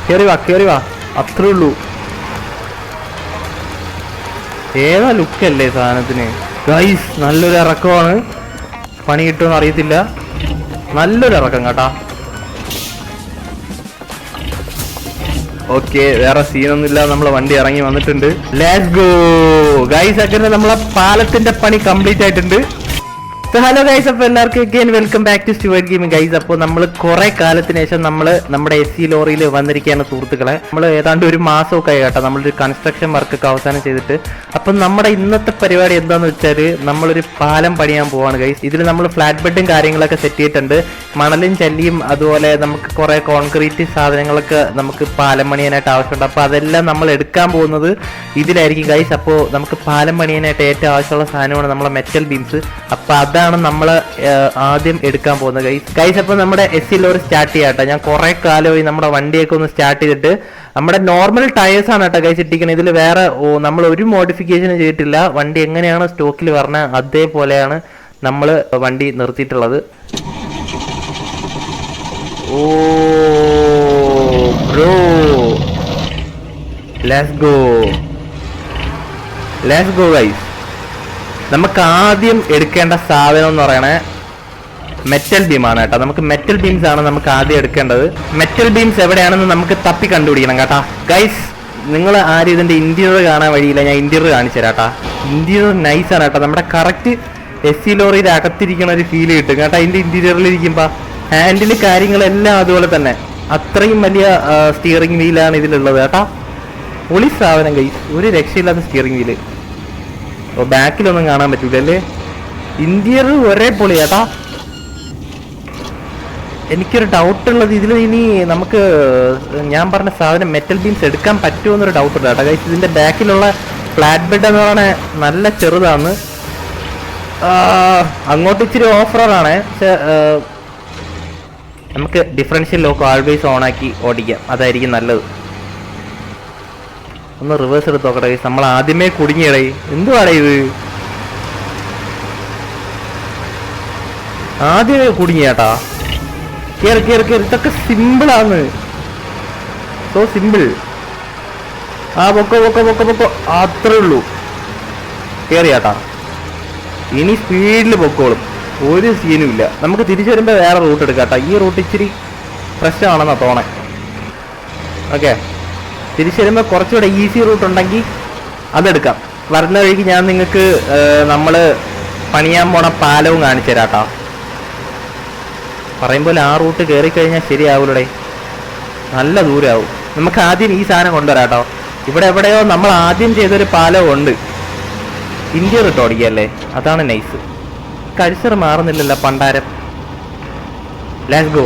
കേറി വാ അത്രേ ഉള്ളൂ. ഏതാ ലുക്കല്ലേ സാധനത്തിന് ഗൈസ്. നല്ലൊരു ഇറക്കമാണ്. പണി കിട്ടുമെന്ന് അറിയത്തില്ല. നല്ലൊരു ഇറക്കം കേട്ടാ. ഓക്കെ, വേറെ സീനൊന്നുമില്ല. നമ്മളെ വണ്ടി ഇറങ്ങി വന്നിട്ടുണ്ട്. Let's go guys. അങ്ങനെ നമ്മളെ പാലത്തിന്റെ പണി കംപ്ലീറ്റ് ആയിട്ടുണ്ട്. ഹലോ ഗൈസ്, അപ്പോൾ എല്ലാവർക്കും again welcome back to steward gaming guys. അപ്പോൾ നമ്മൾ കുറേ കാലത്തിന് ശേഷം നമ്മൾ നമ്മുടെ SC ലോറിയിൽ വന്നിരിക്കുകയാണ് സുഹൃത്തുക്കളെ. നമ്മൾ ഏതാണ്ട് ഒരു മാസമൊക്കെ ആയി കേട്ടോ നമ്മളൊരു കൺസ്ട്രക്ഷൻ വർക്കൊക്കെ അവസാനം ചെയ്തിട്ട്. അപ്പം നമ്മുടെ ഇന്നത്തെ പരിപാടി എന്താണെന്ന് വെച്ചാൽ നമ്മളൊരു പാലം പണിയാൻ പോവാണ് ഗൈസ്. ഇതിൽ നമ്മൾ ഫ്ലാറ്റ് ബെഡും കാര്യങ്ങളൊക്കെ സെറ്റ് ചെയ്തിട്ടുണ്ട്. മണലും ചല്ലിയും അതുപോലെ നമുക്ക് കുറേ കോൺക്രീറ്റ് സാധനങ്ങളൊക്കെ നമുക്ക് പാലം പണിയാനായിട്ട് ആവശ്യമുണ്ട്. അപ്പോൾ അതെല്ലാം നമ്മൾ എടുക്കാൻ പോകുന്നത് ഇതിലായിരിക്കും ഗൈസ്. അപ്പോൾ നമുക്ക് പാലം പണിയാനായിട്ട് ഏറ്റവും ആവശ്യമുള്ള സാധനമാണ് നമ്മളെ മെറ്റൽ ബീംസ്. അപ്പോൾ അതാണ് നമ്മൾ ആദ്യം എടുക്കാൻ പോകുന്നത് ഗൈസ്. അപ്പോൾ നമ്മുടെ SC ലോറി സ്റ്റാർട്ട് ചെയ്യാട്ടോ. ഞാൻ കുറേ കാലമായി നമ്മുടെ വണ്ടിയൊക്കെ ഒന്ന് സ്റ്റാർട്ട് ചെയ്തിട്ട് നമ്മുടെ നോർമൽ ടയേഴ്സ് ആണ് കേട്ടോ ഗൈസ് ഇട്ടിരിക്കുന്നത്. ഇതിൽ വേറെ നമ്മൾ ഒരു മോഡിഫിക്കേഷൻ ചെയ്തിട്ടില്ല. വണ്ടി എങ്ങനെയാണ് സ്റ്റോക്കിൽ പറഞ്ഞത് അതേപോലെയാണ് നമ്മൾ വണ്ടി നിർത്തിയിട്ടുള്ളത്. ഓ ബ്രോ, ലെറ്റ്സ് ഗോ ഗൈസ്. നമുക്ക് ആദ്യം എടുക്കേണ്ട സാധനം എന്ന് പറയണേ മെറ്റൽ ബീമാണ് കേട്ടോ. നമുക്ക് മെറ്റൽ ബീംസ് ആണ് നമുക്ക് ആദ്യം എടുക്കേണ്ടത്. മെറ്റൽ ബീംസ് എവിടെയാണെന്ന് നമുക്ക് തപ്പി കണ്ടുപിടിക്കണം കേട്ടോ ഗൈസ്. നിങ്ങൾ ആരും ഇതിന്റെ ഇന്റീരിയർ കാണാൻ വഴിയില്ല, ഞാൻ ഇന്റീരിയർ കാണിച്ചു തരാം കേട്ടോ. ഇന്റീരിയർ നൈസ് ആണ് കേട്ടോ. നമ്മുടെ കറക്റ്റ് SC ലോറിയിൽ അകത്തിരിക്കണ ഒരു ഫീൽ കിട്ടും കേട്ടോ. അതിന്റെ ഇന്റീരിയറിൽ ഇരിക്കുമ്പോൾ ഹാൻഡിൽ കാര്യങ്ങളെല്ലാം അതുപോലെ തന്നെ അത്രയും വലിയ സ്റ്റിയറിംഗ് വീലാണ് ഇതിലുള്ളത് കേട്ടോ. പൊളി സാധനം ഗൈസ്, ഒരു രക്ഷയില്ലാത്ത സ്റ്റിയറിംഗ് വീല്. ബാക്കിലൊന്നും കാണാൻ പറ്റൂല അല്ലേ. ഇന്റീരിയർ ഒരേ പൊളി കേട്ടാ. എനിക്കൊരു ഡൗട്ട് ഉള്ളത് ഇതിൽ ഇനി നമുക്ക് ഞാൻ പറഞ്ഞ സാധനം മെറ്റൽ ബീംസ് എടുക്കാൻ പറ്റുമോ എന്നൊരു ഡൗട്ട് ഉണ്ട് കേട്ടോ ഗൈസ്. ഇതിന്റെ ബാക്കിലുള്ള ഫ്ലാറ്റ് ബെഡ് എന്ന് പറഞ്ഞാൽ നല്ല ചെറുതാണ്. അങ്ങോട്ട് ഇച്ചിരി ഓഫറാണ്. പക്ഷെ നമുക്ക് ഡിഫറൻഷ്യൽ ലോക്ക് ആൾവേസ് ഓണാക്കി ഓടിക്കാം, അതായിരിക്കും നല്ലത്. ഒന്ന് റിവേഴ്സ് എടുത്ത് നോക്കട്ടെ ഗൈസ്. നമ്മൾ ആദ്യമേ കുടുങ്ങിയടേ. എന്തുവാടേ ഇത്, ആദ്യമേ കുടുങ്ങിയാട്ടാ. കേറി കേറി കേറി. ഇതൊക്കെ സിമ്പിളാണ്, സോ സിമ്പിൾ. പൊക്കോ പൊക്കോ പൊക്കോ പൊക്കോ, അത്രേ ഉള്ളൂ. കേറിയാട്ടാ. ഇനി സ്പീഡിൽ പൊക്കോളും, ഒരു സീനും ഇല്ല. നമുക്ക് തിരിച്ചു വരുമ്പോൾ വേറെ റൂട്ട് എടുക്കാട്ടാ. ഈ റൂട്ട് ഇച്ചിരി പ്രശ്നമാണെന്നാ തോന്നേ. ഓക്കെ, തിരിച്ചു വരുമ്പോൾ കുറച്ചുകൂടെ ഈസി റൂട്ട് ഉണ്ടെങ്കിൽ അതെടുക്കാം. വരുന്ന വഴിക്ക് ഞാൻ നിങ്ങൾക്ക് നമ്മൾ പണിയാൻ പോണ പാലവും കാണിച്ചു തരാം കേട്ടോ. പറയുമ്പോൾ ആ റൂട്ട് കയറി കഴിഞ്ഞാൽ ശരിയാവൂലേ, നല്ല ദൂരമാവും. നമുക്ക് ആദ്യം ഈ സാധനം കൊണ്ടുവരാം കേട്ടോ. ഇവിടെ എവിടെയോ നമ്മൾ ആദ്യം ചെയ്തൊരു പാലവും ഉണ്ട്. ഇന്റീരിയർ ഇട്ട് ഓടിക്കല്ലേ, അതാണ് നൈസ്. കഴ്സർ മാറുന്നില്ലല്ലോ പണ്ടാരം. Let's go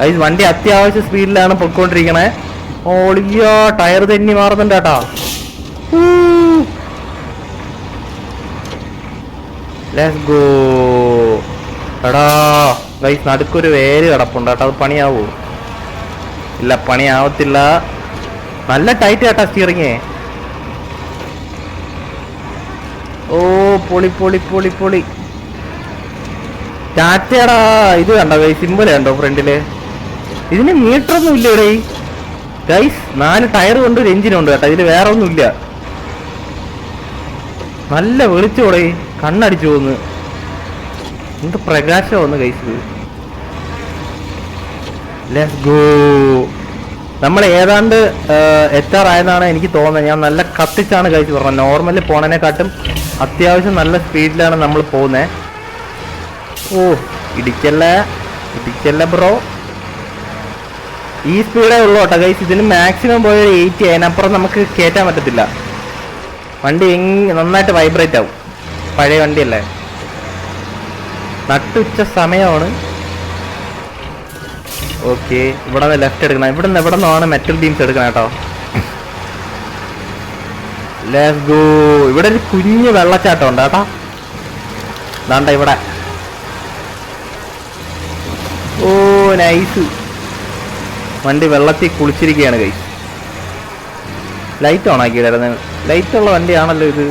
guys. വണ്ടി അത്യാവശ്യം സ്പീഡിലാണ് പൊയ്ക്കൊണ്ടിരിക്കണേ. ഓളിയോ, ടയർ തന്നെ മാറുന്നുണ്ട് കേട്ടോ. Let's go. എടാ ഗൈസ്, നടുക്കൊരു വേര് കിടപ്പുണ്ട് കേട്ടോ. അത് പണിയാവോ? ഇല്ല, പണിയാവത്തില്ല. നല്ല ടൈറ്റ് കേട്ടാ സ്റ്റിയറിങ്. ഓ പൊളി പൊളി പൊളി പൊളി. ടാറ്റടാ. ഇത് കണ്ടോ ഗൈസ്, സിമ്പിൾ കണ്ടോ ഫ്രണ്ടില്. ഇതിന് മീറ്റർ ഒന്നും ഇല്ല ഇവിടെ ഗൈസ്. 4 ടയർ കൊണ്ട് ഒരു എഞ്ചിനുണ്ട് കേട്ടോ. ഇതിൽ വേറെ ഒന്നും ഇല്ല. നല്ല വെളിച്ചോടെ, കണ്ണടിച്ചു പോന്ന്. എന്ത് പ്രകാശം വന്ന് ഗൈസ്. Let's go. നമ്മൾ ഏതാണ്ട് എത്താറായെന്നാണ് എനിക്ക് തോന്നുന്നത്. ഞാൻ നല്ല കത്തിച്ചാണ് ഗൈസ് പറഞ്ഞത്. നോർമലി പോണതിനെക്കാട്ടും അത്യാവശ്യം നല്ല സ്പീഡിലാണ് നമ്മൾ പോകുന്നത്. ഓ ഇടിക്കല്ല ബ്രോ. ഈ സ്പീഡേ ഉള്ളൂ കേട്ടോ ഗൈസ്. ഇതിന് മാക്സിമം പോയ 80, അതിനപ്പുറം നമുക്ക് കയറ്റാൻ പറ്റത്തില്ല. വണ്ടി നന്നായിട്ട് വൈബ്രേറ്റ് ആവും. പഴയ വണ്ടിയല്ലേ. നട്ടുച്ച സമയമാണ്. ഓക്കെ, ഇവിടെ നിന്ന് ലെഫ്റ്റ് എടുക്കണം. ഇവിടെ നിന്നാണ് മെറ്റൽ ബീംസ് എടുക്കണം കേട്ടോ. Let's go. ഇവിടെ ഒരു കുഞ്ഞു വെള്ളച്ചാട്ടം ഉണ്ട് കേട്ടോ. ദാണ്ട ഇവിടെ. ഓ നൈസ്. വണ്ടി വെള്ളത്തിൽ കുളിച്ചിരിക്കുകയാണ് ഗൈസ്. ലൈറ്റ് ഓൺ ആക്കിയിടായിരുന്നു. ലൈറ്റ് ഉള്ള വണ്ടിയാണല്ലോ ഇത്.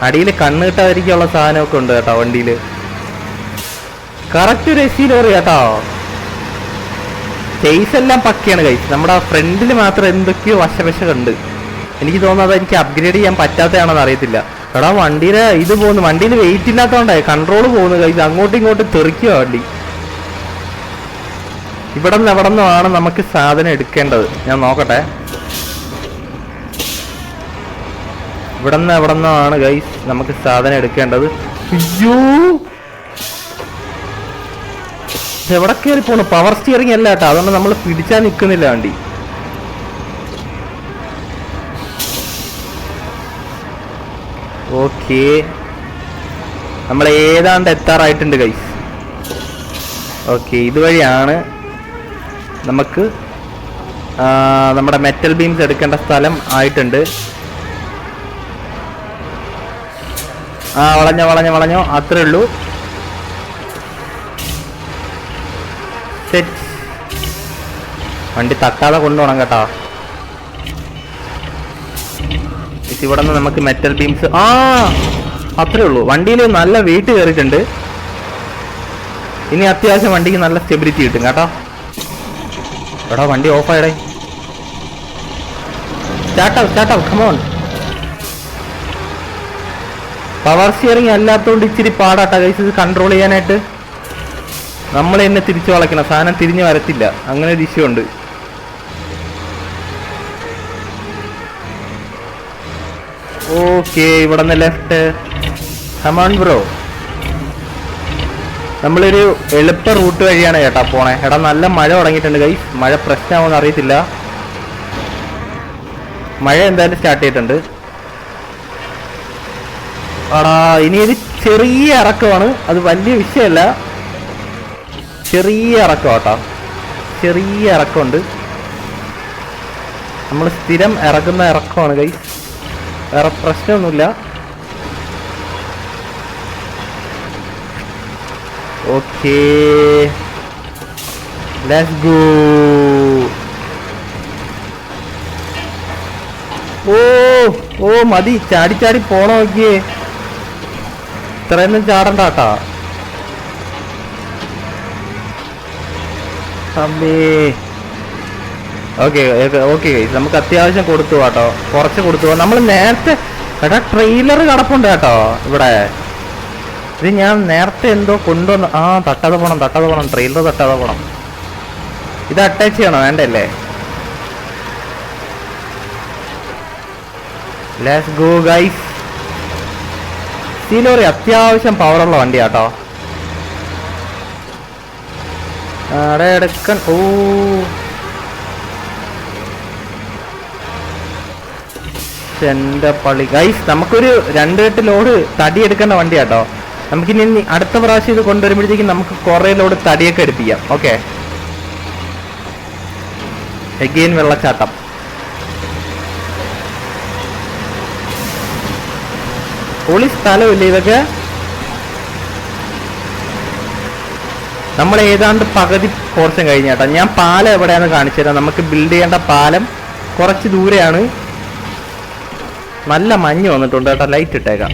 അടിയിൽ കണ്ണ് കിട്ടാതിരിക്കാനുള്ള സാധനമൊക്കെ ഉണ്ട് കേട്ടോ വണ്ടിയിൽ. കറക്റ്റ് ഒരു SC ലോറി കേട്ടോ. ചേസ് എല്ലാം പക്കയാണ് ഗൈസ്. നമ്മുടെ ഫ്രണ്ടിൽ മാത്രം എന്തൊക്കെയോ വശവശമുണ്ട്. എനിക്ക് തോന്നുന്നത് എനിക്ക് അപ്ഗ്രേഡ് ചെയ്യാൻ പറ്റാത്തതാണെന്ന് അറിയത്തില്ല. എടാ വണ്ടിയുടെ ഇത് പോകുന്നു, വണ്ടിയിൽ വെയിറ്റ് ഇല്ലാത്തതുകൊണ്ടായി കൺട്രോൾ പോകുന്നു ഗൈസ്. അങ്ങോട്ടും ഇങ്ങോട്ടും തെറിക്കുക വണ്ടി. ഇവിടെ നിന്ന് എവിടെ നിന്നാണ് നമുക്ക് സാധനം എടുക്കേണ്ടത്? ഞാൻ നോക്കട്ടെ. ഇവിടെ നിന്ന് എവിടെ നിന്നാണ് ഗൈസ് നമുക്ക് സാധനം എടുക്കേണ്ടത്? അയ്യോ എവിടെ കയറി പോണു? പവർ സ്റ്റിയറിംഗ് അല്ല കേട്ടോ, അതുകൊണ്ട് നമ്മൾ പിടിച്ചാൽ നിൽക്കുന്നില്ല വണ്ടി. ഓക്കെ, നമ്മൾ ഏതാണ്ട് എത്താറായിട്ടുണ്ട് ഗൈസ്. ഓക്കെ, ഇതുവഴിയാണ് നമുക്ക് നമ്മുടെ മെറ്റൽ ബീംസ് എടുക്കേണ്ട സ്ഥലം ആയിട്ടുണ്ട്. വളഞ്ഞോ അത്രേ ഉള്ളൂ. സെറ്റ്. വണ്ടി തട്ടാതെ കൊണ്ടുപോകണം കേട്ടോ. ഇവിടെ നിന്ന് നമുക്ക് മെറ്റൽ ബീംസ് അത്രേ ഉള്ളൂ. വണ്ടിയിൽ നല്ല വെയിറ്റ് കയറിയിട്ടുണ്ട്. ഇനി അത്യാവശ്യം വണ്ടിക്ക് നല്ല സ്റ്റെബിലിറ്റി കിട്ടും കേട്ടോ. എടാ വണ്ടി ഓഫായിടേ. സ്റ്റാർട്ടാവും കമോൺ. പവർ സ്റ്റിയറിംഗ് അല്ലാത്തതുകൊണ്ട് ഇച്ചിരി പാടാട്ടാ ഗൈസ് ഇത് കൺട്രോൾ ചെയ്യാനായിട്ട്. നമ്മൾ തന്നെ തിരിച്ചു വളയ്ക്കണം, സാധനം തിരിഞ്ഞു വരത്തില്ല. അങ്ങനെ ഒരു ഇഷ്യൂ ഉണ്ട്. ഓക്കെ, ഇവിടെ നിന്ന് ലെഫ്റ്റ്. Come on bro. നമ്മളൊരു എളുപ്പ റൂട്ട് വഴിയാണ് ചേട്ടാ പോണേ. എടാ നല്ല മഴ തുടങ്ങിയിട്ടുണ്ട് ഗൈസ്. മഴ പ്രശ്നമാവോന്ന് അറിയത്തില്ല. മഴ എന്തായാലും സ്റ്റാർട്ട് ചെയ്തിട്ടുണ്ട്. ആടാ ഇനി ഒരു ചെറിയ ഇറക്കമാണ്, അത് വലിയ വിഷയമല്ല. ചെറിയ ഇറക്കം കേട്ടോ, ചെറിയ ഇറക്കമുണ്ട്. നമ്മൾ സ്ഥിരം ഇറക്കുന്ന ഇറക്കമാണ് ഗൈസ്, വേറെ പ്രശ്നമൊന്നുമില്ല. Okay let's go. ഓ മതി, ചാടി ചാടി പോണോ നോക്കിയേ. ഇത്രയൊന്നും ചാടണ്ട കേട്ടാ. ഓക്കെ നമുക്ക് അത്യാവശ്യം കൊടുത്തു കേട്ടോ, കുറച്ച് കൊടുത്തു. നമ്മൾ നേരത്തെ എടാ ട്രെയിലർ കിടപ്പുണ്ട് കേട്ടോ ഇവിടെ. ഇത് ഞാൻ നേരത്തെ എന്തോ കൊണ്ടുവന്ന് തട്ടാതെ പോണം ട്രെയിലർ തട്ടാതെ പോണം. ഇത് അറ്റാച്ച് ചെയ്യണോ? വേണ്ടല്ലേ? Let's go guys. സീലോറി അത്യാവശ്യം പവറുള്ള വണ്ടിയാട്ടോ. എടുക്കാൻ എന്റെ പള്ളി ഗൈസ്. നമുക്കൊരു 2 ലോഡ് തടി എടുക്കേണ്ട വണ്ടിയാട്ടോ. നമുക്കിനി അടുത്ത പ്രാവശ്യം ഇത് കൊണ്ടുവരുമ്പോഴത്തേക്കും നമുക്ക് കുറെ ലോഡ് തടിയൊക്കെ എടുപ്പിക്കാം. ഓക്കെ, എഗെയിൻ വെള്ളച്ചാട്ടം. പൊളി സ്ഥലമില്ലേ ഇതൊക്കെ. നമ്മൾ ഏതാണ്ട് പകുതി പോർഷൻ കഴിഞ്ഞാട്ടോ. ഞാൻ പാലം എവിടെയാണെന്ന് കാണിച്ചു തരാം. നമുക്ക് ബിൽഡ് ചെയ്യേണ്ട പാലം കുറച്ച് ദൂരെയാണ്. നല്ല മഞ്ഞ് വന്നിട്ടുണ്ട് കേട്ടോ, ലൈറ്റ് ഇട്ടേക്കാം.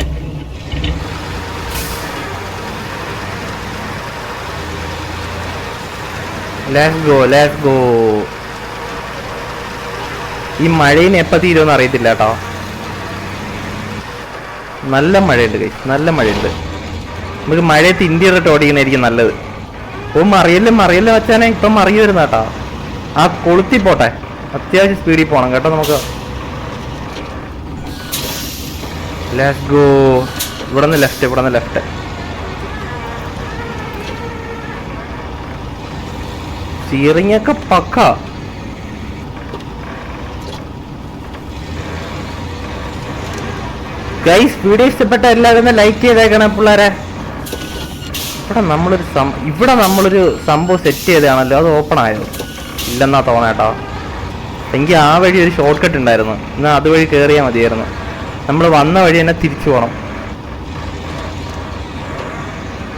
Let's go. ഈ മഴയിന് എപ്പോൾ തീരുമെന്ന് അറിയത്തില്ല കേട്ടോ. നല്ല മഴയുണ്ട് ഗൈസ്, നല്ല മഴയുണ്ട്. നമുക്ക് മഴയത്ത് ഇന്ത്യയിലിട്ട് ഓടിക്കണായിരിക്കും നല്ലത്. മറിയല്ലേ വെച്ചാനെ ഇപ്പം മറിയുമായിരുന്നു കേട്ടോ. കൊളുത്തി പോട്ടെ, അത്യാവശ്യം സ്പീഡിൽ പോകണം കേട്ടോ നമുക്ക്. Let's go. ഇവിടെ നിന്ന് ലെഫ്റ്റ്. സ്റ്റിയറിംഗ് ഒക്കെ പക്ക. ഗൈസ് വീഡിയോ ഇഷ്ടപ്പെട്ട എല്ലാവരും ലൈക്ക് ചെയ്തേക്കണം പിള്ളേരെ. ഇവിടെ നമ്മളൊരു സംഭവം സെറ്റ് ചെയ്തതാണല്ലോ, അത് ഓപ്പൺ ആയോ? ഇല്ലെന്നാ തോന്നേട്ടോ. എനിക്ക് ആ വഴി ഒരു ഷോർട്ട് കട്ട് ഉണ്ടായിരുന്നു, എന്നാൽ അതുവഴി കയറിയാൽ മതിയായിരുന്നു. നമ്മൾ വന്ന വഴി തന്നെ തിരിച്ചു പോകണം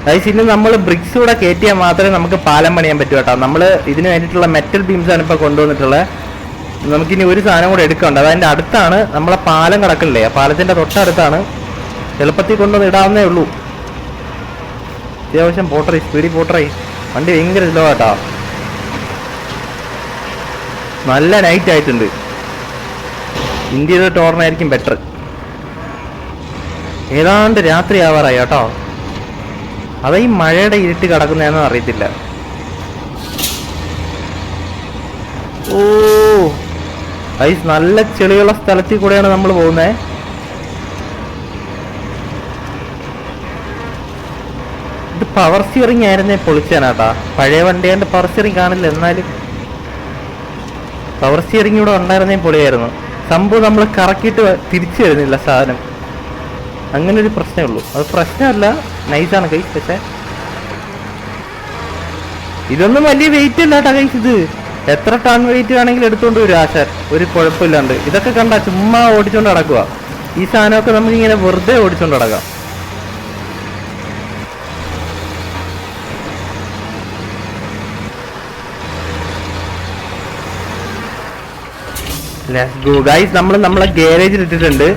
ഗൈസ്. ഇനി നമ്മൾ ബ്രിക്സ് കൂടെ കയറ്റിയാൽ മാത്രമേ നമുക്ക് പാലം പണിയാൻ പറ്റൂ കേട്ടോ. നമ്മൾ ഇതിന് വേണ്ടിയിട്ടുള്ള മെറ്റൽ ബീംസാണ് ഇപ്പോൾ കൊണ്ടുവന്നിട്ടുള്ളത്. നമുക്കിനി ഒരു സാധനം കൂടെ എടുക്കണ്ട, അതതിൻ്റെ അടുത്താണ് നമ്മളെ പാലം കിടക്കില്ലേ, ആ പാലത്തിൻ്റെ തൊട്ടടുത്താണ്. എളുപ്പത്തിൽ കൊണ്ടുവന്ന് ഇടാവുന്നേ ഉള്ളൂ. അത്യാവശ്യം സ്പീഡിൽ പോട്ടറായി. വണ്ടി ഭയങ്കര സ്ലോ കേട്ടോ. നല്ല നൈറ്റ് ആയിട്ടുണ്ട്. ഇന്ത്യയുടെ ടോറിനായിരിക്കും ബെറ്റർ. ഏതാണ്ട് രാത്രി ആവാറായി കേട്ടോ. അതാ ഈ മഴയുടെ ഇരുട്ട് കിടക്കുന്നതെന്ന് അറിയത്തില്ല. ഓ ഐസ്, നല്ല ചെളിയുള്ള സ്ഥലത്തിൽ കൂടെയാണ് നമ്മൾ പോകുന്നത്. ഇത് പവർ സ്റ്റിയറിംഗ് ആയിരുന്നേ പൊളിച്ചാനാട്ടാ. പഴയ വണ്ടിയാണ്ട് പവർ സ്റ്റിയറിംഗ് കാണില്ല, എന്നാലും പവർ സ്റ്റിയറിംഗ് കൂടെ ഉണ്ടായിരുന്നേ പൊളിയായിരുന്നു. സംഭവം നമ്മൾ കറക്കിയിട്ട് തിരിച്ചു വരുന്നില്ല സാധനം. അങ്ങനെ ഒരു പ്രശ്നമേ ഉള്ളൂ. അത് പ്രശ്നമല്ല, നൈസാണ് കൈസ്. പക്ഷെ ഇതൊന്നും വലിയ വെയിറ്റ് അല്ല കേട്ടോ കൈസ്. ഇത് എത്ര ടൺ വെയിറ്റ് വേണമെങ്കിലും എടുത്തുകൊണ്ട് വരും ആശാൻ, ഒരു കുഴപ്പമില്ലാണ്ട്. ഇതൊക്കെ കണ്ടാ ചുമ്മാ ഓടിച്ചോണ്ട് നടക്കുക. ഈ സാധനമൊക്കെ നമുക്കിങ്ങനെ വെറുതെ ഓടിച്ചോണ്ട് നടക്കാം. Let's go guys. നമ്മൾ നമ്മളെ ഗാരേജിൽ ഇട്ടിട്ടുണ്ട്.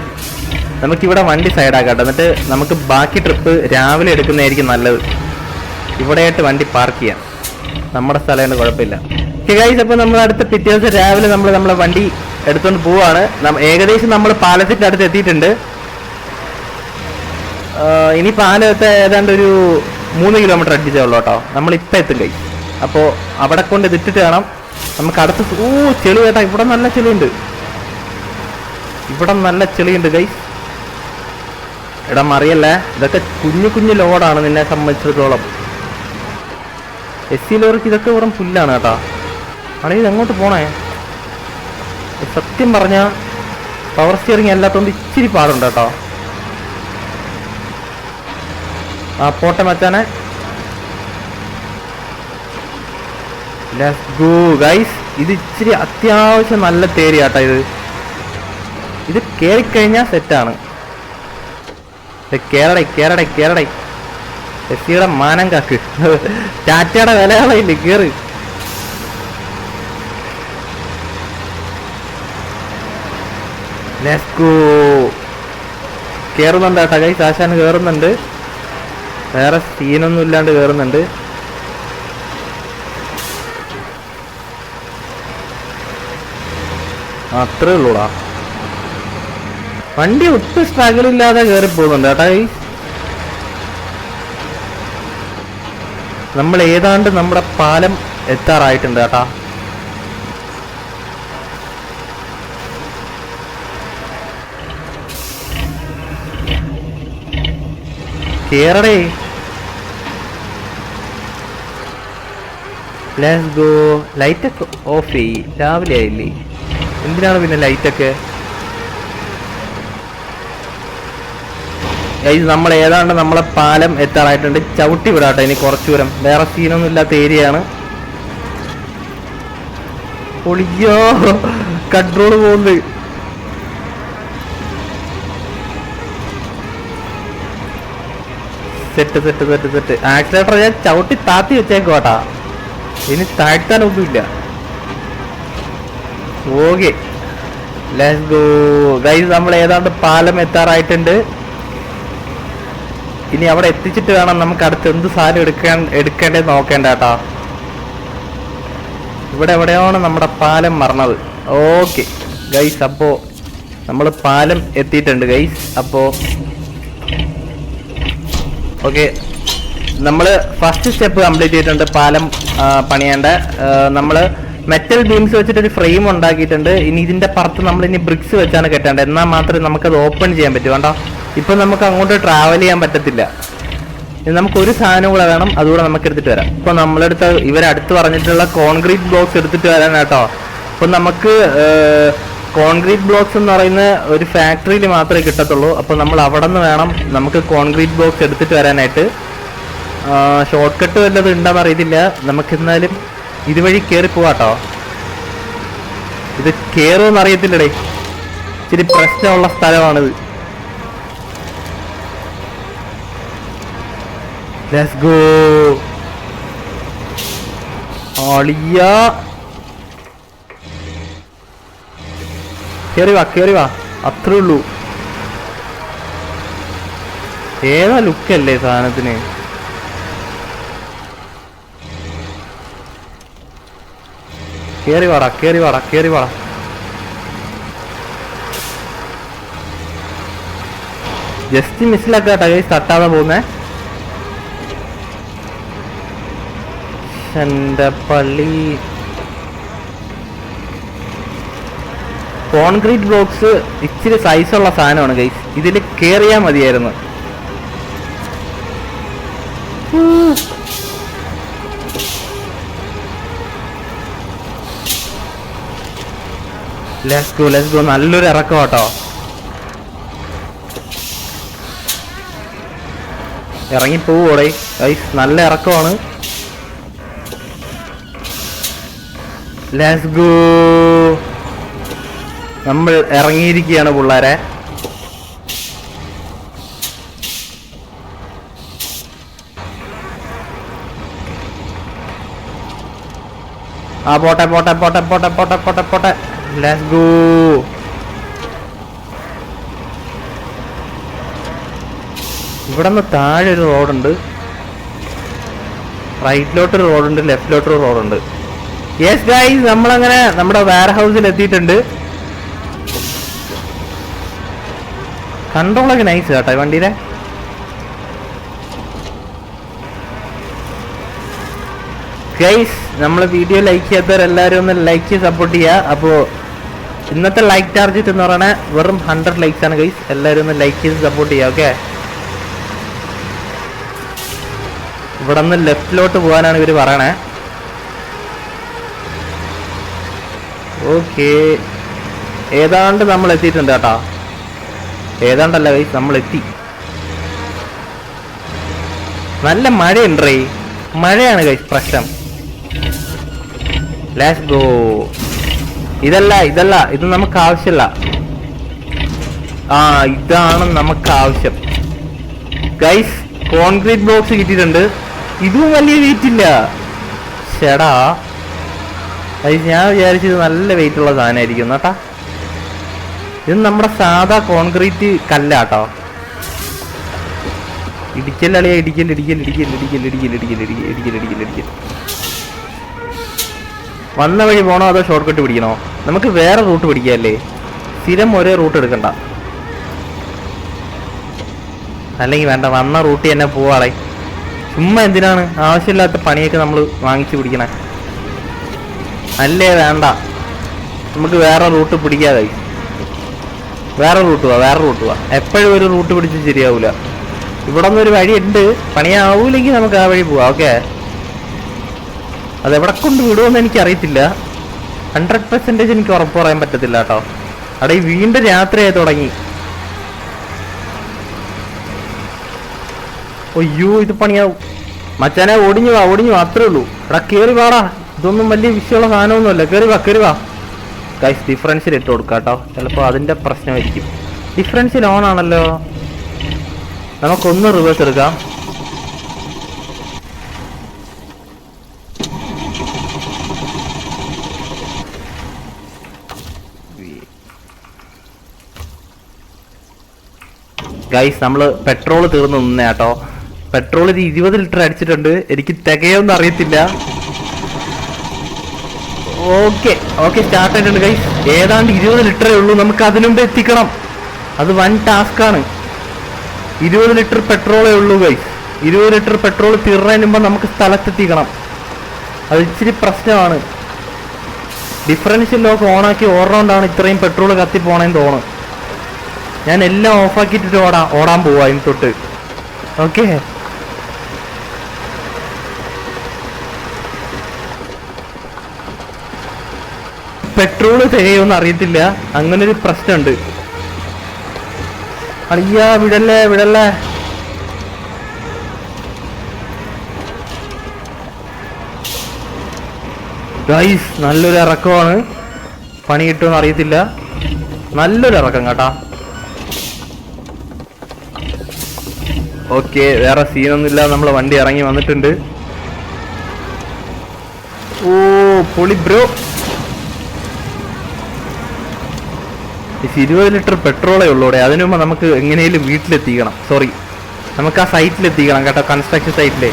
നമുക്കിവിടെ വണ്ടി സൈഡാക്കാം. എന്നിട്ട് നമുക്ക് ബാക്കി ട്രിപ്പ് രാവിലെ എടുക്കുന്നതായിരിക്കും നല്ലത്. ഇവിടെയായിട്ട് വണ്ടി പാർക്ക് ചെയ്യാം. നമ്മുടെ സ്ഥലമാണ്, കുഴപ്പമില്ല. ഗൈസ്, അപ്പോൾ നമ്മൾ അടുത്ത പിറ്റേ ദിവസം രാവിലെ നമ്മൾ നമ്മളെ വണ്ടി എടുത്തുകൊണ്ട് പോവാണ്. ഏകദേശം നമ്മൾ പാലത്തിൻ്റെ അടുത്ത് എത്തിയിട്ടുണ്ട്. ഇനി പാലത്തെ ഏതാണ്ട് ഒരു 3 കിലോമീറ്റർ അടിച്ചേ ഉള്ളൂ കേട്ടോ. നമ്മളിപ്പോൾ എത്തും ഗൈസ്. അപ്പോൾ അവിടെ കൊണ്ട് ഇതിട്ടിട്ട് വേണം നമുക്ക് അടുത്ത്. ഓ ചെളി കേട്ടാ, ഇവിടെ നല്ല ചെളിയുണ്ട്. ഇവിടെ നല്ല ചെളിയുണ്ട് ഗൈസ്. എടാ മറിയല്ലേ, ഇതൊക്കെ കുഞ്ഞു കുഞ്ഞു ലോഡാണ് നിന്നെ സംബന്ധിച്ചിടത്തോളം. SC ലോറിക്ക് ഇതൊക്കെ വെറും പുല്ലാണ് കേട്ടോ. ആണെങ്കിൽ ഇത് എങ്ങോട്ട് പോണേ? സത്യം പറഞ്ഞ പവർ സ്റ്റിയറിംഗ് അല്ലാത്തതുകൊണ്ട് ഇച്ചിരി പാടുണ്ട് കേട്ടോ. ആ പോട്ടെ മച്ചാനെ. Let's go guys. ഇത് ഇച്ചിരി അത്യാവശ്യം നല്ല തേരിയാട്ടോ. ഇത് കേറിക്കഴിഞ്ഞാൽ സെറ്റാണ്. കേരട എസ്സിയുടെ മാനം കാക്ക്. ടാറ്റയുടെ വിലയാളയില്ലേ, കേറ്. Let's go. കേറുന്നുണ്ട് കേട്ടോ ഗൈസ്. ആശാൻ കേറുന്നുണ്ട്. വേറെ സീനൊന്നും ഇല്ലാണ്ട് കേറുന്നുണ്ട്. അത്രേ ഉള്ളൂടാ. വണ്ടി ഒട്ടും സ്ട്രഗിൾ ഇല്ലാതെ കയറി പോകുന്നുണ്ട് കേട്ടാ. നമ്മൾ ഏതാണ്ട് നമ്മുടെ പാലം എത്താറായിട്ടുണ്ട് കേട്ടാ. കേറടേ. Let's go. ലൈറ്റൊക്കെ ഓഫ് ചെയ്യ്. രാവിലെ ആയില്ലേ, എന്തിനാണ് പിന്നെ ലൈറ്റൊക്കെ? നമ്മൾ ഏതാണ്ട് നമ്മളെ പാലം എത്താറായിട്ടുണ്ട്. ചവിട്ടി വിടാട്ടെ ഇനി കുറച്ചു ദൂരം. വേറെ സീനൊന്നും ഇല്ലാത്ത ഏരിയയാണ്. ഒളിയോ കൺട്രോള് പോകുന്നത്. സെറ്റ്. ആക്സിലേറ്റർ ഞാൻ ചവിട്ടി താത്തി വെച്ചേക്കോട്ടാ. ഇനി താഴ്ത്താനൊന്നുമില്ല. Okay, let's go guys. നമ്മൾ ഏതാണ്ട് പാലം എത്താറായിട്ടുണ്ട്. ഇനി അവിടെ എത്തിച്ചിട്ട് വേണം നമുക്ക് അടുത്ത് എന്ത് സാധനം എടുക്കേണ്ടത് നോക്കേണ്ട കേട്ടോ. ഇവിടെ എവിടെയാണ് നമ്മുടെ പാലം മറന്നത്. ഓക്കെ ഗൈസ്, അപ്പോൾ നമ്മൾ പാലം എത്തിയിട്ടുണ്ട് ഗൈസ്. അപ്പോൾ ഓക്കെ, നമ്മൾ ഫസ്റ്റ് സ്റ്റെപ്പ് കംപ്ലീറ്റ് ചെയ്തിട്ടുണ്ട്. പാലം പണിയേണ്ട നമ്മൾ മെറ്റൽ ബീംസ് വെച്ചിട്ടൊരു ഫ്രെയിം ഉണ്ടാക്കിയിട്ടുണ്ട്. ഇനി ഇതിന്റെ പുറത്ത് നമ്മൾ ഇനി ബ്രിക്സ് വെച്ചാണ് കെട്ടേണ്ടത്. എന്നാൽ മാത്രമേ നമുക്കത് ഓപ്പൺ ചെയ്യാൻ പറ്റൂ. കണ്ടോ, ഇപ്പൊ നമുക്ക് അങ്ങോട്ട് ട്രാവൽ ചെയ്യാൻ പറ്റത്തില്ല. നമുക്ക് ഒരു സാധനം കൂടെ വേണം, അതുകൂടെ നമുക്ക് എടുത്തിട്ട് വരാം. ഇപ്പൊ നമ്മളെടുത്ത് ഇവരടുത്ത് പറഞ്ഞിട്ടുള്ള കോൺക്രീറ്റ് ബ്ലോക്സ് എടുത്തിട്ട് വരാൻ കേട്ടോ. അപ്പൊ നമുക്ക് കോൺക്രീറ്റ് ബ്ലോക്സ് എന്ന് പറയുന്ന ഒരു ഫാക്ടറിയിൽ മാത്രമേ കിട്ടത്തുള്ളൂ. അപ്പൊ നമ്മൾ അവിടെ നിന്ന് വേണം നമുക്ക് കോൺക്രീറ്റ് ബ്ലോക്സ് എടുത്തിട്ട് വരാനായിട്ട്. ഷോർട്ട് കട്ട് വല്ലതും ഉണ്ടെന്ന് അറിയത്തില്ല. നമുക്കെന്നാലും ഇതുവഴി കയറി പോവാട്ടോ. ഇത് കയറുമെന്ന് അറിയത്തില്ലടേ, ഇച്ചിരി പ്രശ്നമുള്ള സ്ഥലമാണിത്. Let's go. അളിയാ, കേറി വാ, അത്രേ ഉള്ളൂ. ഏതാ ലുക്കല്ലേ സാധനത്തിന്. കേറി വാടാ കേറി വാടാ കേറി വാടാ. ജസ്റ്റ് മിസ്സിലാക്കാട്ടാ ഗൈസ്, തട്ടാതെ പോകുന്നേ. എന്റെ പള്ളി. കോൺക്രീറ്റ് ബ്ലോക്സ് ഇച്ചിരി സൈസുള്ള സാധനമാണ് ഗൈസ്, ഇതിൽ കേറിയാ മതിയായിരുന്നു. Let's go. നല്ലൊരു ഇറക്കം കേട്ടോ. ഇറങ്ങിപ്പോവോടെ ഗൈസ്, നല്ല ഇറക്കമാണ്. Let's go. നമ്മൾ ഇറങ്ങിയിരിക്കുകയാണ് പിള്ളേരെ. പോട്ടെ പോട്ടെ പോട്ടെ പോട്ടെ പോട്ടെ പോട്ടെ പോട്ടെ. Let's go. ഇവിടെ നിന്ന് താഴെ ഒരു റോഡുണ്ട്, റൈറ്റിലോട്ടൊരു റോഡുണ്ട്, ലെഫ്റ്റിലോട്ടൊരു റോഡുണ്ട്. യെസ് ഗൈസ്, നമ്മളങ്ങനെ നമ്മുടെ വെയർ ഹൗസിൽ എത്തിയിട്ടുണ്ട്. കൺട്രോളൊക്കെ നൈസ് കേട്ടോ ഈ വണ്ടിയുടെ. ഗൈസ്, നമ്മൾ വീഡിയോ ലൈക്ക് ചെയ്യാത്തവരെല്ലാവരും ഒന്ന് ലൈക്ക് ചെയ്ത് സപ്പോർട്ട് ചെയ്യുക. അപ്പോൾ ഇന്നത്തെ ലൈക്ക് ടാർഗറ്റ് എന്ന് പറയുന്നത് വെറും 100 ലൈക്സ് ആണ് ഗൈസ്. എല്ലാവരും ഒന്ന് ലൈക്ക് ചെയ്ത് സപ്പോർട്ട് ചെയ്യുക. ഓക്കെ, ഇവിടെ നിന്ന് ലെഫ്റ്റിലോട്ട് പോകാനാണ് ഇവർ പറയണേ. ഓക്കെ, ഏതാണ്ട് നമ്മൾ എത്തിയിട്ടുണ്ട് കേട്ടോ. ഏതാണ്ടല്ല ഗൈസ്, നമ്മൾ എത്തി. നല്ല മഴയുണ്ടേ, മഴയാണ് ഗൈസ് പ്രശ്നം. Let's go. ഇതല്ല ഇത് നമുക്ക് ആവശ്യമില്ല. ഇതാണ് നമുക്ക് ആവശ്യം ഗൈസ്. കോൺക്രീറ്റ് ബോക്സ് കിട്ടിയിട്ടുണ്ട്. ഇതും വലിയ വെയിറ്റ് ഇല്ല. ചേടാ, ഞാൻ വിചാരിച്ചത് നല്ല വെയിറ്റ് ഉള്ള സാധനമായിരിക്കും കേട്ടാ. ഇത് നമ്മുടെ സാധാ കോൺക്രീറ്റ് കല്ലാട്ടോ. ഇടിക്കലളിയാ, ഇടിക്കൽ. വന്ന വഴി പോണോ അതോ ഷോർട്ട് കട്ട് പിടിക്കണോ? നമുക്ക് വേറെ റൂട്ട് പിടിക്കാല്ലേ, സ്ഥിരം ഒരേ റൂട്ട് എടുക്കണ്ട. അല്ലെങ്കിൽ വേണ്ട, വന്ന റൂട്ട് തന്നെ പോവാളെ. ചുമ്മാ എന്തിനാണ് ആവശ്യമില്ലാത്ത പണിയൊക്കെ നമ്മൾ വാങ്ങിച്ചു പിടിക്കണേ? അല്ലേ വേണ്ട, നമുക്ക് വേറെ റൂട്ട് പിടിക്കാതായി. വേറെ റൂട്ട് പോവാ. എപ്പോഴും ഒരു റൂട്ട് പിടിച്ച് ശരിയാവൂല. ഇവിടെ നിന്നൊരു വഴി ഉണ്ട്, പണിയാവൂലെങ്കിൽ നമുക്ക് ആ വഴി പോവാം. ഓക്കെ, അതെവിടെ കൊണ്ട് വിടുമെന്ന് എനിക്കറിയത്തില്ല. 100% എനിക്ക് ഉറപ്പ് പറയാൻ പറ്റത്തില്ല കേട്ടോ. അവിടെ വീണ്ടും രാത്രിയായി തുടങ്ങി. അയ്യോ, ഇത് പണിയാവും മച്ചാനെ. ഒടിഞ്ഞു വാ അത്രേ ഉള്ളൂ. ഇവിടെ കേറി വാടാ. ഇതൊന്നും വലിയ വിഷയമുള്ള സാധനമൊന്നുമല്ല. കേറി വാ ഗൈസ്. ഡിഫറൻഷ്യൽ ഇട്ട് കൊടുക്കാം കേട്ടോ, ചിലപ്പോൾ അതിൻ്റെ പ്രശ്നമായിരിക്കും. ഡിഫറൻഷ്യൽ ഓൺ ആണല്ലോ. നമുക്കൊന്ന് റിവേഴ്സ് എടുക്കാം. ഗൈസ്, നമ്മൾ പെട്രോൾ തീർന്നു നിന്നേ കേട്ടോ. പെട്രോൾ ഇത് 20 ലിറ്റർ അടിച്ചിട്ടുണ്ട്. എനിക്ക് തികയൊന്നും അറിയത്തില്ല. ഓക്കെ സ്റ്റാർട്ട് ആയിട്ടുണ്ട് ഗൈസ്. ഏതാണ്ട് 20 ലിറ്ററേ ഉള്ളൂ. നമുക്ക് അതിനുമുമ്പ് എത്തിക്കണം. അത് വൻ ടാസ്ക്കാണ്. 20 ലിറ്റർ പെട്രോളേ ഉള്ളൂ ഗൈസ്. 20 ലിറ്റർ പെട്രോൾ തീർന്നതിന് മുമ്പ് നമുക്ക് സ്ഥലത്തെത്തിക്കണം. അത് ഇച്ചിരി പ്രശ്നമാണ്. ഡിഫറൻഷ്യൽ ലോക്ക് ഓണാക്കി ഓടുന്നതുകൊണ്ടാണ് ഇത്രയും പെട്രോൾ കത്തിപ്പോണേന്ന് തോന്നുന്നു. ഞാൻ എല്ലാം ഓഫാക്കിയിട്ടിട്ട് ഓടാൻ പോവാ ഇനി തൊട്ട്. ഓക്കെ, പെട്രോള് തികയൊന്നും അറിയത്തില്ല. അങ്ങനൊരു പ്രശ്നമുണ്ട്. അയ്യാ, വിടല്ലേ. ഗൈസ്, നല്ലൊരു ഇറക്കമാണ്. പണി കിട്ടുമെന്ന് അറിയത്തില്ല. നല്ലൊരു ഇറക്കം കേട്ടാ. ഓക്കെ, വേറെ സീനൊന്നുമില്ല. നമ്മൾ വണ്ടി ഇറങ്ങി വന്നിട്ടുണ്ട്. ഓ പൊളി ബ്രോ. 20 ലിറ്റർ പെട്രോളേ ഉള്ളൂടെ. അതിനു മുമ്പ് നമുക്ക് എങ്ങനെയും വീട്ടിലെത്തിക്കണം. സോറി, നമുക്ക് ആ സൈറ്റിലെത്തിക്കണം കേട്ടോ, കൺസ്ട്രക്ഷൻ സൈറ്റിലെ.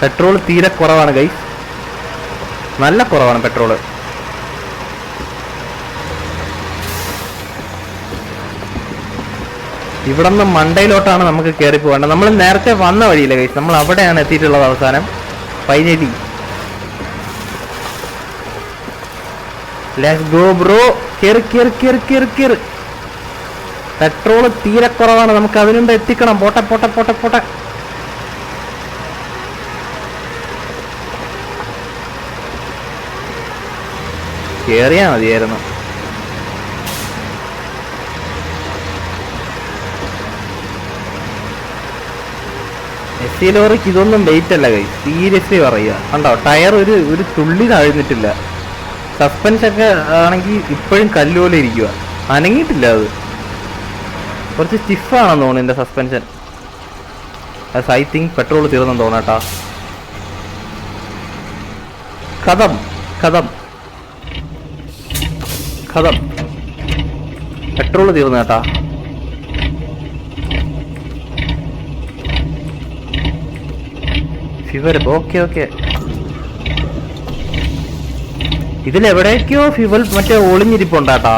പെട്രോൾ തീരെ കുറവാണ് ഗൈസ്. നല്ല കുറവാണ് പെട്രോള്. ഇവിടെ നിന്ന് മണ്ടയിലോട്ടാണ് നമുക്ക് കയറി പോകേണ്ടത്. നമ്മൾ നേരത്തെ വന്ന വഴിയില്ല ഗൈസ്, നമ്മൾ അവിടെയാണ് എത്തിയിട്ടുള്ളത് അവസാനം. Finally let's go bro. കേറി കേറി കേറി കേറി കേറി. പെട്രോള് തീരെ കുറവാണ്, നമുക്ക് അതിനുമ്പ് എത്തിക്കണം. പോട്ടെ പോട്ടെ പോട്ടെ പോട്ടെ. കേറിയാ മതിയായിരുന്നു. എസ് ലോറിക്ക് ഇതൊന്നും വെയിറ്റ് അല്ല കൈ, സീരിയസ്ലി പറയുക. കണ്ടോ ടയർ ഒരു തുള്ളി താഴ്ന്നിട്ടില്ല. സസ്പെൻഷൻ ഒക്കെ ആണെങ്കിൽ ഇപ്പോഴും കല്ലുപോലെ ഇരിക്കുക, അനങ്ങിയിട്ടില്ല. അത് കുറച്ച് സ്റ്റിഫാണെന്ന് തോന്നുന്നു എൻ്റെ സസ്പെൻഷൻ. ഐ തിങ്ക് പെട്രോൾ തീർന്നെന്ന് തോന്നാട്ടാ. കഥം കഥം കഥം പെട്രോൾ തീർന്നു കേട്ടാ. Fuel okay okay. ഇതിലെവിടേക്കോ ഫ്യൂവൽ മറ്റേ ഒളിഞ്ഞിരിപ്പുണ്ടാട്ടാ.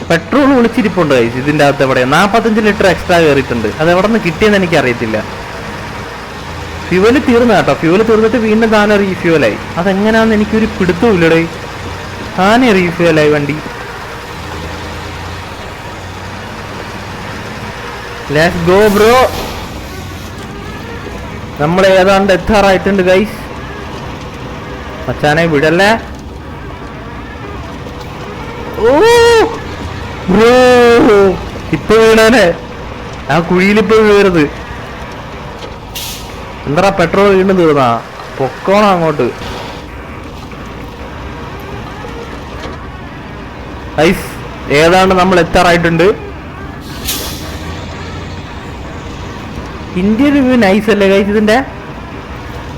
പെട്രോൾ ഒളിച്ചിരിപ്പുണ്ട് ഗൈസ് ഇതിൻ്റെ അകത്ത്. എവിടെ 45 ലിറ്റർ എക്സ്ട്രാ കയറിയിട്ടുണ്ട്. അത് എവിടെ നിന്ന് കിട്ടിയെന്ന് എനിക്ക് അറിയത്തില്ല. ഫ്യൂവല് തീർന്നു കേട്ടോ. ഫ്യൂവല് തീർന്നിട്ട് വീണ്ടും താനെ റീഫ്യൂവലായി. അതെങ്ങനെയാണെന്ന് എനിക്കൊരു പിടുത്തവും ഇല്ലടേ. താനെ റീഫ്യൂവലായി വണ്ടി. Let's go bro. നമ്മൾ ഏതാണ്ട് എത്താറായിട്ടുണ്ട് ഗൈസ്. മച്ചാനെ വിടല്ലേ. ഓ ബ്രോ, ഇപ്പൊ വീണാനെ ആ കുഴിയിലിപ്പോ വീഴരുത്. എന്താ പെട്രോൾ വീണ്ടും തീർന്നാ? പൊക്കോണം അങ്ങോട്ട്. ഗൈസ് ഏതാണ്ട് നമ്മൾ എത്താറായിട്ടുണ്ട്. ഇന്ത്യൻ റിവ്യൂ നൈസ് അല്ലേ ഗൈസ് ഇതിന്റെ?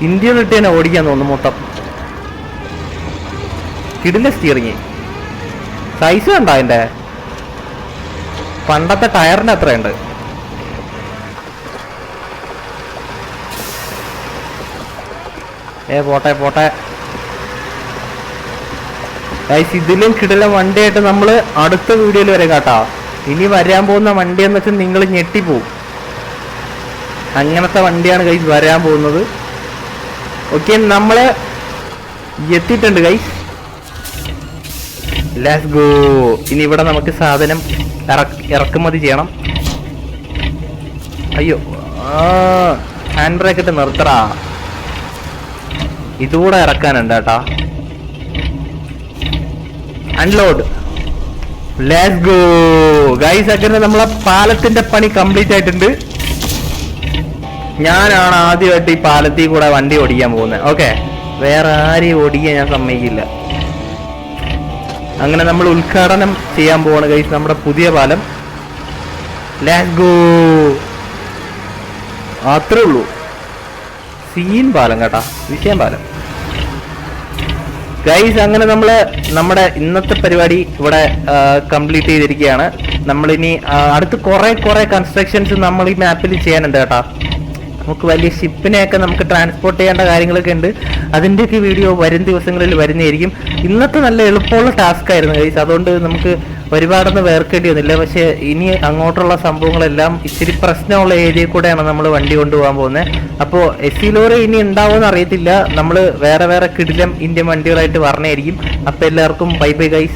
ഇന്ത്യൻ ഇട്ട് തന്നെ ഓടിക്കാൻ തോന്നുന്നു മൊത്തം. കിടില സ്റ്റിയറിങ്. സൈസ് കണ്ടോ അതിന്റെ? പണ്ടത്തെ ടയറിന്റെ അത്രയുണ്ട്. പോട്ടെ പോട്ടെ ഗൈസ്. ഇതിലും കിടില വണ്ടിയായിട്ട് നമ്മൾ അടുത്ത വീഡിയോയിൽ വരെ കേട്ടോ. ഇനി വരാൻ പോകുന്ന വണ്ടി എന്ന് വെച്ചാൽ നിങ്ങൾ ഞെട്ടിപ്പോവും. അങ്ങനത്തെ വണ്ടിയാണ് ഗൈസ് വരാൻ പോകുന്നത്. ഓക്കെ നമ്മൾ എത്തിയിട്ടുണ്ട് ഗൈസ്. Let's go. ഇനി ഇവിടെ നമുക്ക് സാധനം ഇറക്കുമതി ചെയ്യണം. അയ്യോ ഹാൻഡ് ബ്രേക്ക് ഇട്ട് നിർത്തടാ. ഇതുകൂടെ ഇറക്കാനുണ്ട് കേട്ടാ. അൺലോഡ്. Let's go guys. അങ്ങനെ നമ്മളെ പാലത്തിന്റെ പണി കംപ്ലീറ്റ് ആയിട്ടുണ്ട്. ഞാനാണ് ആദ്യമായിട്ട് ഈ പാലത്തിൽ കൂടെ വണ്ടി ഓടിക്കാൻ പോകുന്നത്. ഓക്കെ, വേറെ ആരെയും ഓടിക്കാൻ ഞാൻ സമ്മതിക്കില്ല. അങ്ങനെ നമ്മൾ ഉദ്ഘാടനം ചെയ്യാൻ പോവാണ് ഗൈസ് നമ്മുടെ പുതിയ പാലം. Let's go. അത്രേ ഉള്ളൂ. സീൻ പാലം കേട്ടാ, വിഷയം പാലം ഗൈസ്. അങ്ങനെ നമ്മുടെ ഇന്നത്തെ പരിപാടി ഇവിടെ കംപ്ലീറ്റ് ചെയ്തിരിക്കുകയാണ്. നമ്മളിനി അടുത്ത് കുറെ കൺസ്ട്രക്ഷൻസ് നമ്മൾ ഈ മാപ്പിൽ ചെയ്യാനുണ്ട് കേട്ടാ. നമുക്ക് വലിയ ഷിപ്പിനെയൊക്കെ നമുക്ക് ട്രാൻസ്പോർട്ട് ചെയ്യേണ്ട കാര്യങ്ങളൊക്കെ ഉണ്ട്. അതിൻ്റെയൊക്കെ വീഡിയോ വരും ദിവസങ്ങളിൽ വരുന്നതായിരിക്കും. ഇന്നത്തെ നല്ല എളുപ്പമുള്ള ടാസ്ക് ആയിരുന്നു ഗൈസ്. അതുകൊണ്ട് നമുക്ക് ഒരുപാടൊന്നും വേർക്കേണ്ടി വന്നില്ല. പക്ഷേ ഇനി അങ്ങോട്ടുള്ള സംഭവങ്ങളെല്ലാം ഇച്ചിരി പ്രശ്നമുള്ള ഏരിയയിൽ കൂടെയാണ് നമ്മൾ വണ്ടി കൊണ്ടുപോകാൻ പോകുന്നത്. അപ്പോൾ എസ് ലോറി ഇനി ഉണ്ടാവുമെന്ന് അറിയത്തില്ല. നമ്മൾ വേറെ കിടിലം ഇന്ത്യൻ വണ്ടികളായിട്ട് പറഞ്ഞായിരിക്കും. അപ്പോൾ എല്ലാവർക്കും ബൈ ബൈ ഗൈസ്.